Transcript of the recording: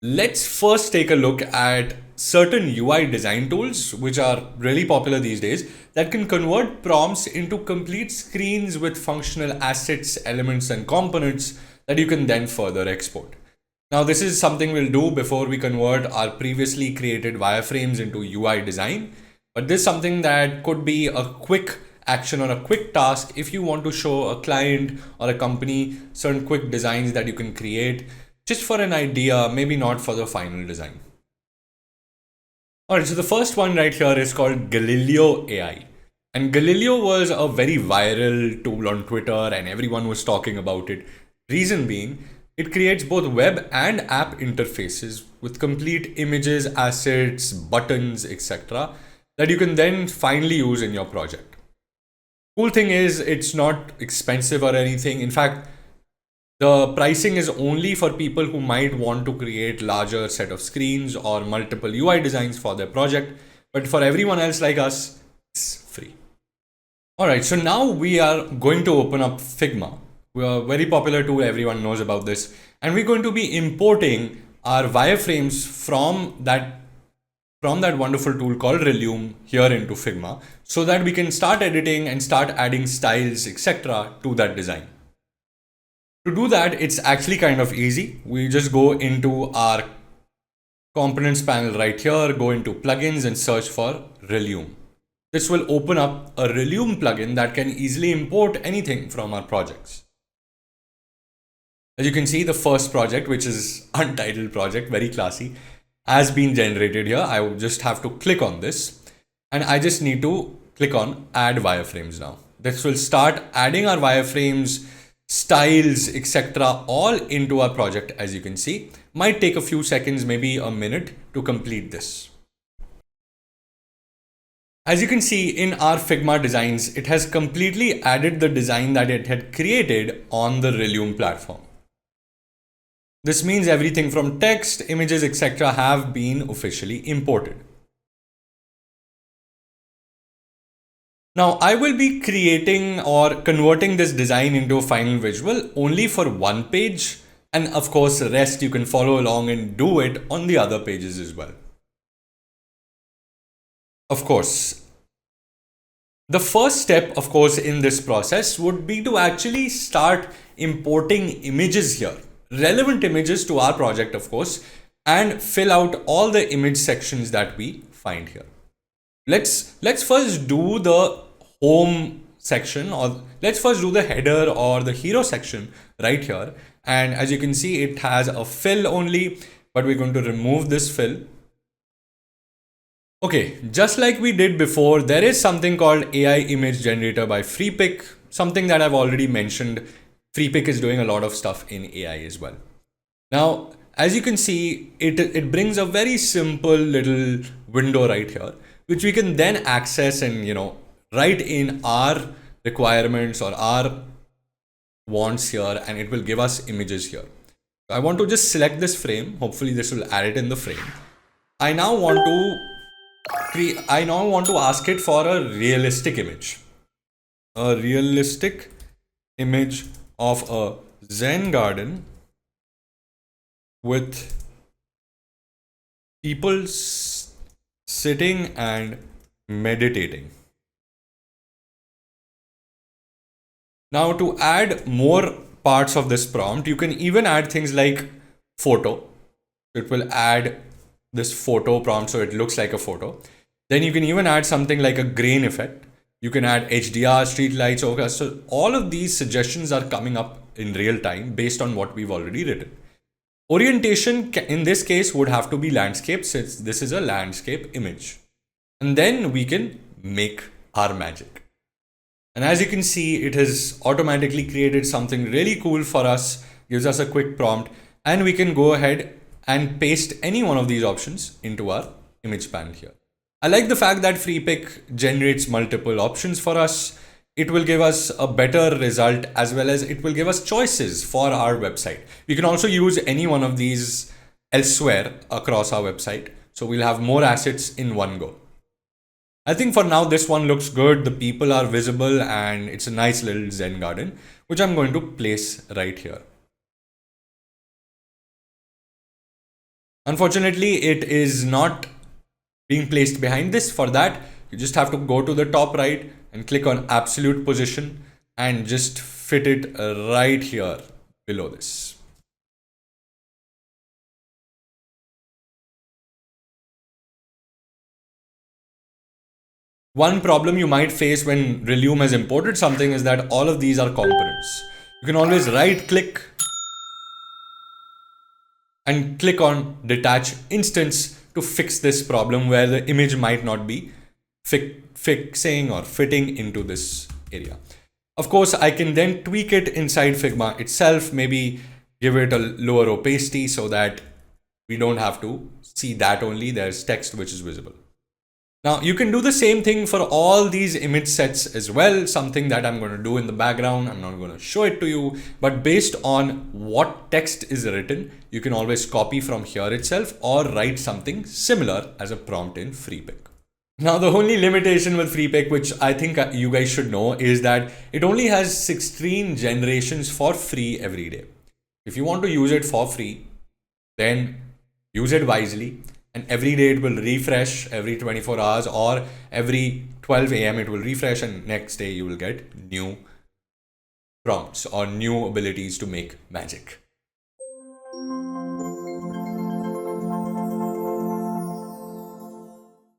Let's first take a look at certain UI design tools, which are really popular these days, that can convert prompts into complete screens with functional assets, elements, and components that you can then further export. Now, this is something we'll do before we convert our previously created wireframes into UI design. But this is something that could be a quick action or a quick task if you want to show a client or a company certain quick designs that you can create just for an idea, maybe not for the final design. Alright, so the first one right here is called Galileo AI. And Galileo was a very viral tool on Twitter and everyone was talking about it. Reason being, it creates both web and app interfaces with complete images, assets, buttons, etc. that you can then finally use in your project. Cool thing is, it's not expensive or anything. In fact, the pricing is only for people who might want to create larger set of screens or multiple UI designs for their project. But for everyone else like us, it's free. Alright, so now we are going to open up Figma. A very popular tool, everyone knows about this. And we're going to be importing our wireframes from that wonderful tool called Relume here into Figma so that we can start editing and start adding styles, etc. to that design. To do that, it's actually kind of easy. We just go into our components panel right here, go into plugins and search for Relume. This will open up a Relume plugin that can easily import anything from our projects. As you can see, the first project, which is untitled project, very classy, has been generated here. I will just have to click on this and I just need to click on add wireframes now. This will start adding our wireframes, styles, etc. all into our project. As you can see, might take a few seconds, maybe a minute to complete this. As you can see in our Figma designs, it has completely added the design that it had created on the Relume platform. This means everything from text, images, etc. have been officially imported. Now, I will be creating or converting this design into a final visual only for one page. And of course, the rest you can follow along and do it on the other pages as well. Of course, the first step, of course, in this process would be to actually start importing images here. Relevant images to our project, of course, and fill out all the image sections that we find here. Let's first do the home section, or let's first do the header or the hero section right here. And as you can see, it has a fill only, but we're going to remove this fill. Okay, just like we did before, there is something called AI image generator by FreePic, something that I've already mentioned. FreePic is doing a lot of stuff in AI as well. Now, as you can see, it brings a very simple little window right here, which we can then access and, write in our requirements or our wants here, and it will give us images here. So I want to just select this frame. Hopefully this will add it in the frame. I now want to ask it for a realistic image. A realistic image of a Zen garden with people sitting and meditating. Now, to add more parts of this prompt, you can even add things like photo. It will add this photo prompt so it looks like a photo. Then you can even add something like a grain effect. You can add HDR, street lights, okay. So all of these suggestions are coming up in real time based on what we've already written. Orientation in this case would have to be landscape, since this is a landscape image. And then we can make our magic. And as you can see, it has automatically created something really cool for us, gives us a quick prompt, and we can go ahead and paste any one of these options into our image panel here. I like the fact that FreePic generates multiple options for us. It will give us a better result, as well as it will give us choices for our website. We can also use any one of these elsewhere across our website. So we'll have more assets in one go. I think for now, this one looks good. The people are visible and it's a nice little Zen garden, which I'm going to place right here. Unfortunately, it is not being placed behind this. For that, you just have to go to the top right and click on absolute position and just fit it right here below this. One problem you might face when Relume has imported something is that all of these are components. You can always right click and click on detach instance to fix this problem where the image might not be fixing or fitting into this area. Of course, I can then tweak it inside Figma itself, maybe give it a lower opacity so that we don't have to see that only. There's text which is visible. Now you can do the same thing for all these image sets as well, something that I'm going to do in the background. I'm not going to show it to you, but based on what text is written, you can always copy from here itself or write something similar as a prompt in FreePick. Now the only limitation with FreePick, which I think you guys should know, is that it only has 16 generations for free every day. If you want to use it for free, then use it wisely, and every day it will refresh every 24 hours or every 12 a.m. it will refresh, and next day you will get new prompts or new abilities to make magic.